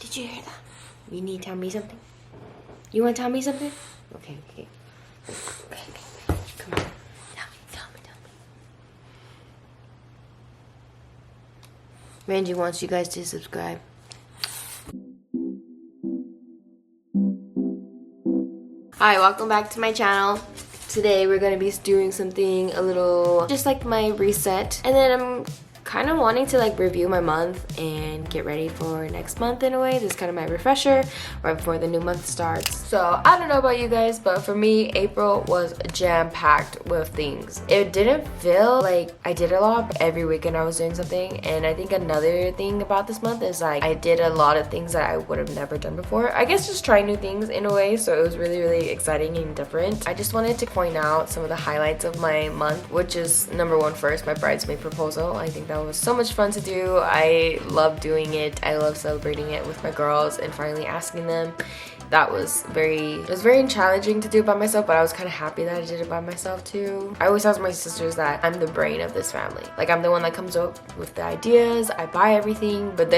Did you hear that? You need to tell me something? You want to tell me something? Okay. Come on. Tell me. Randy wants you guys to subscribe. Hi, welcome back to my channel. Today we're going to be doing something a little just like my reset, and then I'm kind of wanting to like review my month and get ready for next month in a way. This is kind of my refresher right before the new month starts. So I don't know about you guys, but for me, April was jam-packed with things. It didn't feel like I did a lot, but every weekend I was doing something. And I think another thing about this month is like I did a lot of things that I would have never done before. I guess just trying new things in a way, so it was really exciting and different. I just wanted to point out some of the highlights of my month, which is number one first, my bridesmaid proposal. I think that was so much fun to do. I love doing it. I love celebrating it with my girls and finally asking them. It was very challenging to do by myself, but I was kind of happy that I did it by myself too. I always tell my sisters that I'm the brain of this family. Like, I'm the one that comes up with the ideas, I buy everything, but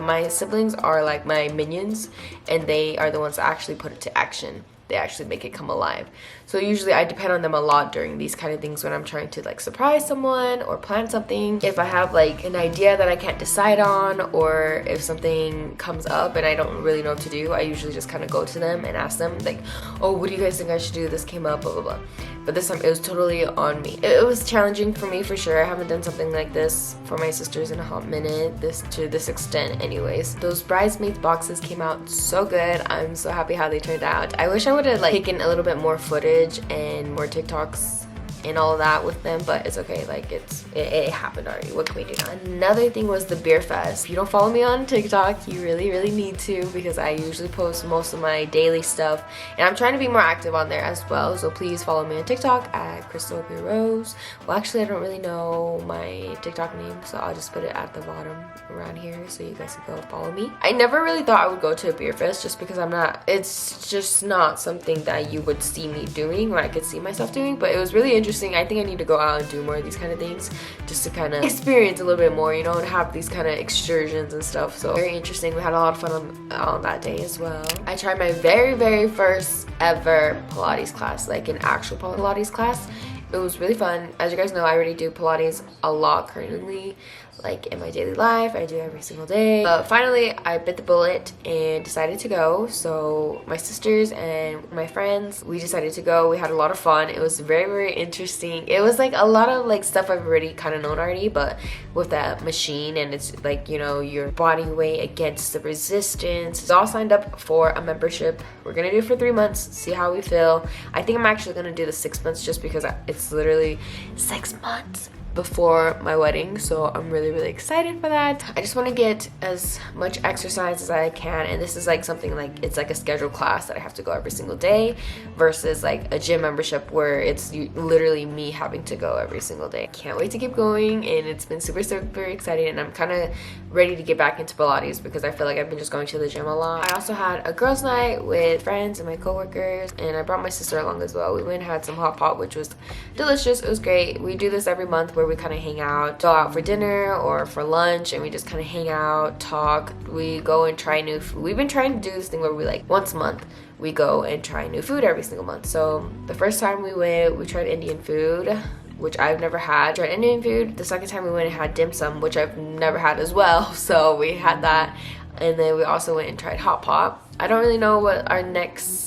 my siblings are like my minions, and they are the ones that actually put it to action. They actually make it come alive. So usually I depend on them a lot during these kind of things when I'm trying to like surprise someone or plan something. If I have like an idea that I can't decide on, or if something comes up and I don't really know what to do, I usually just kind of go to them and ask them like, oh, what do you guys think I should do? This came up, blah, blah, blah. But this time it was totally on me. It was challenging for me for sure. I haven't done something like this for my sisters in a hot minute, to this extent anyways. Those bridesmaids boxes came out so good. I'm so happy how they turned out. I wish I would have like taken a little bit more footage and more TikToks and all of that with them, but it's okay. Like, it happened already. What can we do now? Another thing was the beer fest. If you don't follow me on TikTok, you really need to, because I usually post most of my daily stuff, and I'm trying to be more active on there as well. So please follow me on TikTok at Crystal B. Rose. Well, actually, I don't really know my TikTok name, so I'll just put it at the bottom around here so you guys can go follow me. I never really thought I would go to a beer fest, just because it's just not something that you would see me doing, or I could see myself doing, but it was really interesting. I think I need to go out and do more of these kind of things, just to kind of experience a little bit more, you know, and have these kind of excursions and stuff. So very interesting. We had a lot of fun on that day as well. I tried my very first ever Pilates class, like an actual Pilates class. It was really fun. As you guys know, I already do Pilates a lot currently, like in my daily life. I do it every single day. But finally, I bit the bullet and decided to go. So my sisters and my friends, we decided to go. We had a lot of fun. It was very interesting. It was like a lot of like stuff I've already kind of known already, but with that machine, and it's like, you know, your body weight against the resistance. We all signed up for a membership. We're gonna do it for 3 months, see how we feel. I think I'm actually gonna do the 6 months, just because it's literally 6 months before my wedding, so I'm really excited for that. I just want to get as much exercise as I can, and this is like something like, it's like a scheduled class that I have to go every single day, versus like a gym membership where it's literally me having to go every single day. Can't wait to keep going, and it's been super exciting, and I'm kind of ready to get back into Pilates because I feel like I've been just going to the gym a lot. I also had a girls' night with friends and my coworkers, and I brought my sister along as well. We went and had some hot pot, which was delicious. It was great. We do this every month where we kind of hang out, go out for dinner or for lunch, and we just kind of hang out, talk. We go and try new food. We've been trying to do this thing where we like once a month we go and try new food every single month. So the first time we went, we tried Indian food, which I've never had. Tried Indian food. The second time we went and had dim sum, which I've never had as well. So we had that, and then we also went and tried hot pot. I don't really know what our next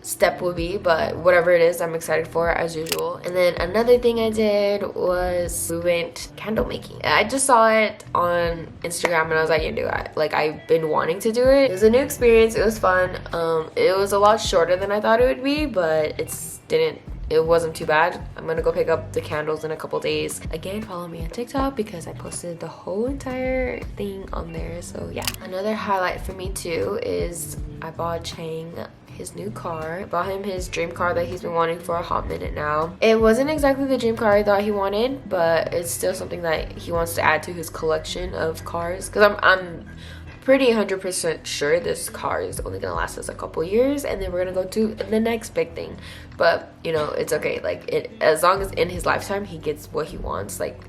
step will be, but whatever it is, I'm excited for it as usual. And then another thing I did was we went candle making. I just saw it on Instagram and I was like, you do it. Like, I've been wanting to do it. It was a new experience. It was fun. It was a lot shorter than I thought it would be, but it wasn't too bad. I'm gonna go pick up the candles in a couple days. Again, follow me on TikTok because I posted the whole entire thing on there. So yeah. Another highlight for me too is I bought Chang his new car. I bought him his dream car that he's been wanting for a hot minute now. It wasn't exactly the dream car I thought he wanted, but it's still something that he wants to add to his collection of cars, because I'm pretty 100% sure this car is only gonna last us a couple years, and then we're gonna go to the next big thing. But you know, it's okay. Like, as long as in his lifetime he gets what he wants, like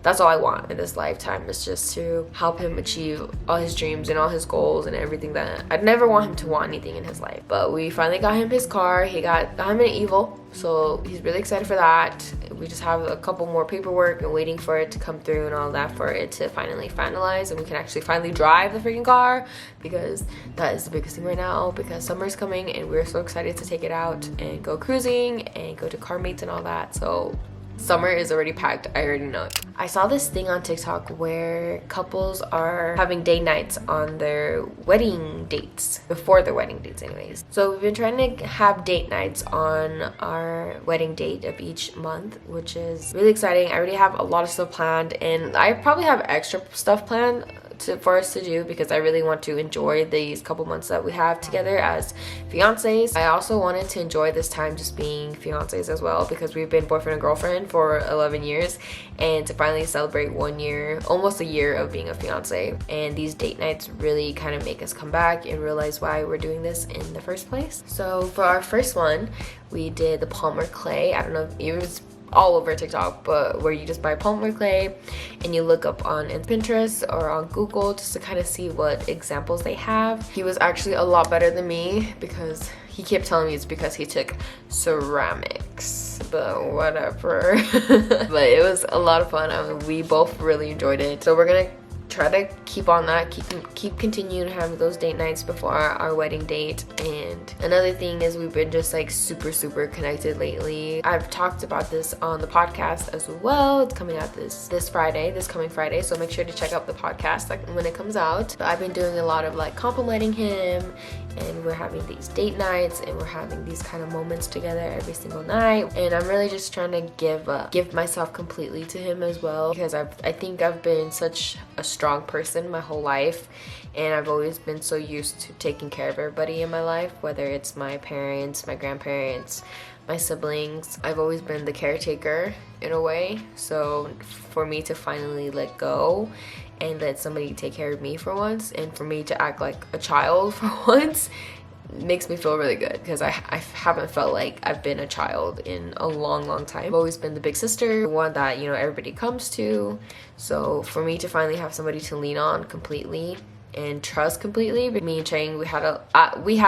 that's all I want in this lifetime, is just to help him achieve all his dreams and all his goals and everything. That I'd never want him to want anything in his life. But we finally got him his car. He got him an Evo, so he's really excited for that. We just have a couple more paperwork and waiting for it to come through and all that, for it to finally finalize, and we can actually finally drive the freaking car, because that is the biggest thing right now, because summer's coming and we're so excited to take it out and go cruising and go to car meets and all that. So summer is already packed, I already know it. I saw this thing on TikTok where couples are having date nights on their wedding dates, before their wedding dates anyways. So we've been trying to have date nights on our wedding date of each month, which is really exciting. I already have a lot of stuff planned, and I probably have extra stuff planned for us to do, because I really want to enjoy these couple months that we have together as fiancés. I also wanted to enjoy this time just being fiancés as well, because we've been boyfriend and girlfriend for 11 years, and to finally celebrate 1 year, almost a year of being a fiancé. And these date nights really kind of make us come back and realize why we're doing this in the first place. So for our first one, we did the Palmer clay. I don't know if it was all over TikTok, but where you just buy Palmer clay and you look up on Pinterest or on Google just to kind of see what examples they have. He was actually a lot better than me, because he kept telling me it's because he took ceramics, but whatever. But it was a lot of fun. I mean, we both really enjoyed it, so we're gonna try to keep on that, keep continuing to have those date nights before our wedding date. And another thing is, we've been just like super connected lately. I've talked about this on the podcast as well. It's coming out this coming Friday, so make sure to check out the podcast when it comes out. But I've been doing a lot of like complimenting him, and we're having these date nights, and we're having these kind of moments together every single night. And I'm really just trying to give myself completely to him as well, because I think I've been such a strong person my whole life, and I've always been so used to taking care of everybody in my life, whether it's my parents, my grandparents, my siblings. I've always been the caretaker in a way. So for me to finally let go and let somebody take care of me for once, and for me to act like a child for once, makes me feel really good, because I haven't felt like I've been a child in a long time. I've always been the big sister, the one that, you know, everybody comes to. So for me to finally have somebody to lean on completely and trust completely. Me and Chang, we had a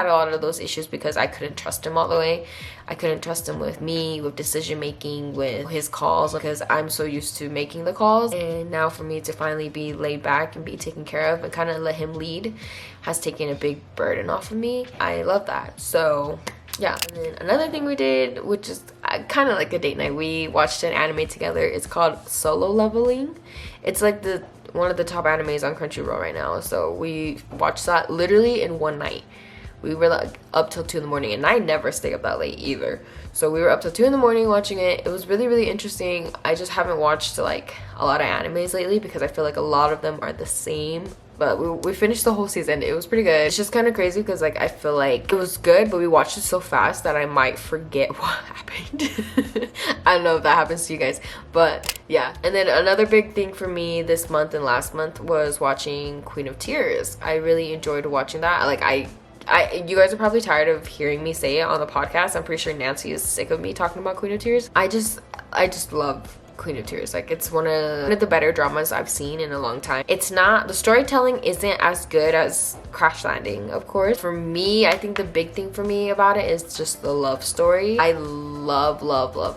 lot of those issues, because I couldn't trust him all the way. I couldn't trust him with me, with decision making, with his calls, because I'm so used to making the calls. And now for me to finally be laid back and be taken care of and kind of let him lead has taken a big burden off of me. I love that. So yeah. And then another thing we did, which is kind of like a date night, we watched an anime together. It's called Solo Leveling. It's like one of the top animes on Crunchyroll right now. So we watched that literally in one night. We were like up till 2 in the morning, and I never stay up that late either. So we were up till 2 in the morning watching it. It was really interesting. I just haven't watched like a lot of animes lately, because I feel like a lot of them are the same. But we finished the whole season. It was pretty good. It's just kind of crazy, because like I feel like it was good, but we watched it so fast that I might forget what happened. I don't know if that happens to you guys, but yeah. And then another big thing for me this month and last month was watching Queen of Tears. I really enjoyed watching that. Like you guys are probably tired of hearing me say it on the podcast. I'm pretty sure Nancy is sick of me talking about Queen of Tears. I just love Queen of Tears. Like, it's one of the better dramas I've seen in a long time. It's not, the storytelling isn't as good as Crash Landing, of course. For me, I think the big thing for me about it is just the love story. I love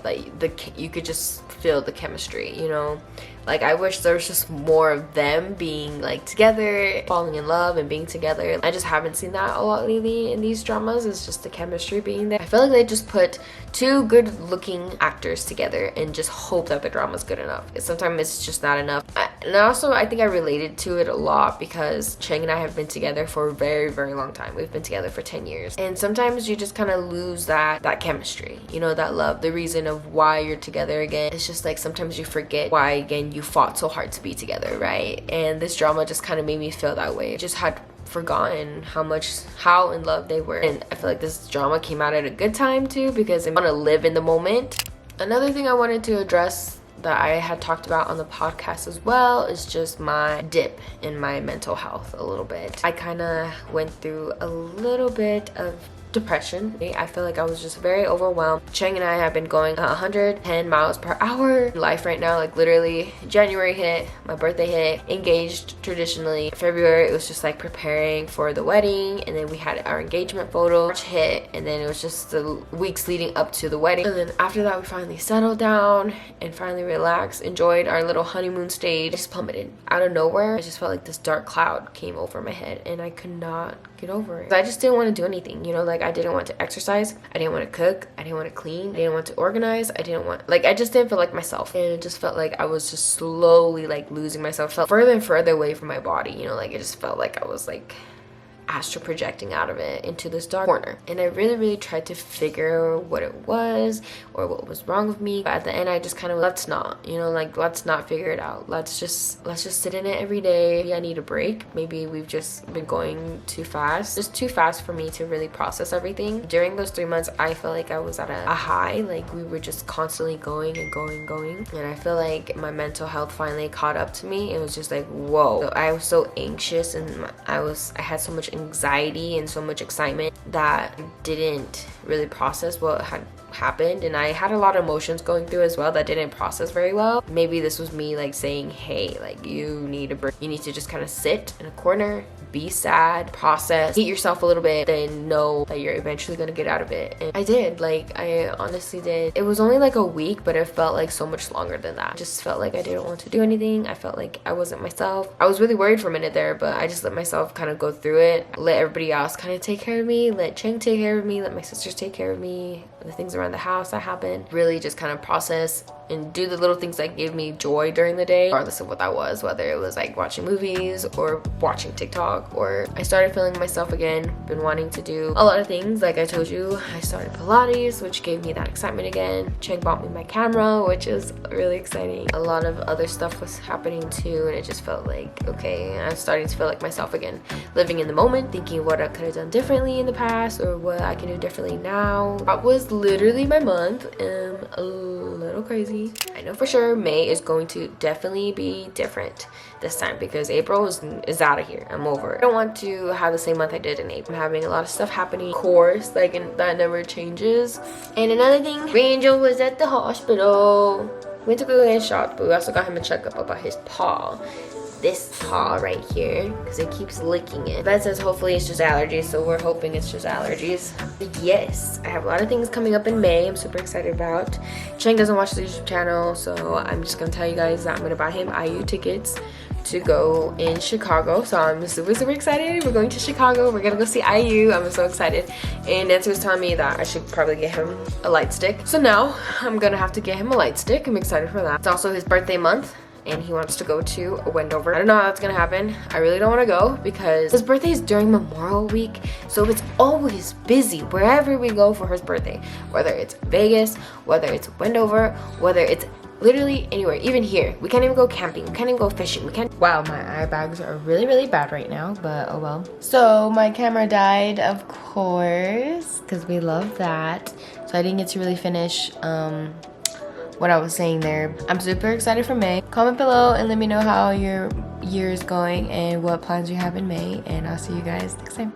that you could just feel the chemistry, you know? Like, I wish there was just more of them being like together, falling in love and being together. I just haven't seen that a lot lately in these dramas. It's just the chemistry being there. I feel like they just put two good looking actors together and just hope that the drama's good enough. Sometimes it's just not enough. And also, I think I related to it a lot because Chang and I have been together for a very long time. We've been together for 10 years. And sometimes you just kind of lose that chemistry, you know, that love, the reason of why you're together again. It's just like sometimes you forget why, again, you fought so hard to be together, right? And this drama just kind of made me feel that way. I just had forgotten how in love they were. And I feel like this drama came out at a good time too, because I want to live in the moment. Another thing I wanted to address that I had talked about on the podcast as well is just my dip in my mental health a little bit. I kind of went through a little bit of depression. I feel like I was just very overwhelmed. Cheng and I have been going 110 miles per hour in life right now. Like literally January hit, my birthday hit, engaged traditionally. February it was just like preparing for the wedding, and then we had our engagement photo. March hit, and then it was just the weeks leading up to the wedding. And then after that we finally settled down and finally relaxed, enjoyed our little honeymoon stage. I just plummeted out of nowhere. I just felt like this dark cloud came over my head and I could not get over it. I just didn't want to do anything, you know, like I didn't want to exercise, I didn't want to cook, I didn't want to clean, I didn't want to organize, I just didn't feel like myself. And it just felt like I was just slowly like losing myself. Felt further and further away from my body, you know, like it just felt like I was like astral projecting out of it into this dark corner. And I really tried to figure what it was or what was wrong with me, but at the end I just kind of, let's not figure it out. Let's just sit in it every day. Maybe I need a break. Maybe we've just been going too fast. Just too fast for me to really process everything. During those 3 months I felt like I was at a high, like we were just constantly going and going, and I feel like my mental health finally caught up to me. It was just like, whoa. So I was so anxious, and I had so much anxiety and so much excitement that I didn't really process what had happened, and I had a lot of emotions going through as well that didn't process very well. Maybe this was me like saying, hey, like you need a break. You need to just kind of sit in a corner, be sad, process, hate yourself a little bit, then know that you're eventually gonna get out of it. And I did. Like I honestly did. It was only like a week, but it felt like so much longer than that. I just felt like I didn't want to do anything. I felt like I wasn't myself. I was really worried for a minute there, but I just let myself kind of go through it, let everybody else kind of take care of me, let Cheng take care of me, let my sisters take care of me, the things around the house that happened. Really just kind of process and do the little things that gave me joy during the day, regardless of what that was, whether it was like watching movies or watching TikTok, or I started feeling myself again. Been wanting to do a lot of things. Like I told you, I started Pilates, which gave me that excitement again. Cheng bought me my camera, which is really exciting. A lot of other stuff was happening too, and it just felt like, okay, I'm starting to feel like myself again, living in the moment, thinking what I could have done differently in the past or what I can do differently now. That was literally my month. A little crazy. I know for sure May is going to definitely be different this time because April is out of here. I'm over it. I don't want to have the same month I did in April. I'm having a lot of stuff happening, of course, like, and that never changes. And another thing, Rangel was at the hospital. We took a shot, but we also got him a checkup about his paw. This paw right here, because it keeps licking it. Vet says hopefully it's just allergies, so we're hoping it's just allergies. But yes, I have a lot of things coming up in May I'm super excited about. Cheng doesn't watch the YouTube channel, so I'm just gonna tell you guys that I'm gonna buy him IU tickets to go in Chicago. So I'm super excited. We're going to Chicago. We're gonna go see IU. I'm so excited. And Nancy was telling me that I should probably get him a light stick. So now I'm gonna have to get him a light stick. I'm excited for that. It's also his birthday month, and he wants to go to Wendover. I don't know how that's gonna happen. I really don't want to go because his birthday is during Memorial Week, so it's always busy wherever we go for his birthday, whether it's Vegas, whether it's Wendover, whether it's literally anywhere. Even here, we can't even go camping, we can't even go fishing, we can't. Wow, my eye bags are really bad right now, but oh well. So my camera died, of course, because we love that, so I didn't get to really finish what I was saying there. I'm super excited for May. Comment below and let me know how your year is going and what plans you have in May, and I'll see you guys next time.